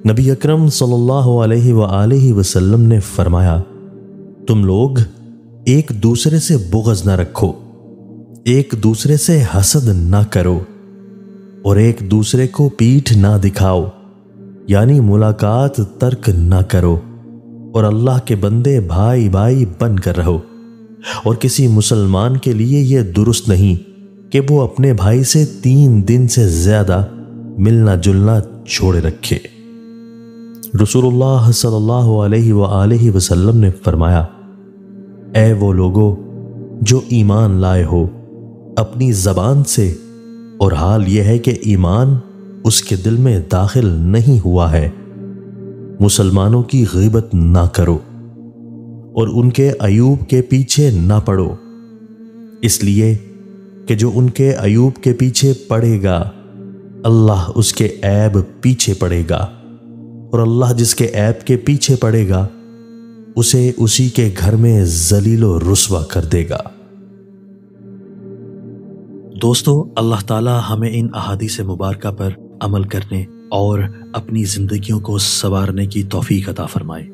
نبی اکرم صلی اللہ علیہ وآلہ وسلم نے فرمایا، تم لوگ ایک دوسرے سے بغض نہ رکھو، ایک دوسرے سے حسد نہ کرو، اور ایک دوسرے کو پیٹھ نہ دکھاؤ، یعنی ملاقات ترک نہ کرو، اور اللہ کے بندے بھائی بھائی بن کر رہو۔ اور کسی مسلمان کے لیے یہ درست نہیں کہ وہ اپنے بھائی سے 3 دن سے زیادہ ملنا جلنا چھوڑے رکھے۔ رسول اللہ صلی اللہ علیہ وآلہ وسلم نے فرمایا، اے وہ لوگو جو ایمان لائے ہو، اپنی زبان سے، اور حال یہ ہے کہ ایمان اس کے دل میں داخل نہیں ہوا ہے، مسلمانوں کی غیبت نہ کرو اور ان کے عیوب کے پیچھے نہ پڑو، اس لیے کہ جو ان کے عیوب کے پیچھے پڑے گا اللہ اس کے عیب پیچھے پڑے گا، اور اللہ جس کے عیب کے پیچھے پڑے گا اسے اسی کے گھر میں ذلیل و رسوا کر دے گا۔ دوستو، اللہ تعالی ہمیں ان احادیث مبارکہ پر عمل کرنے اور اپنی زندگیوں کو سنوارنے کی توفیق عطا فرمائے۔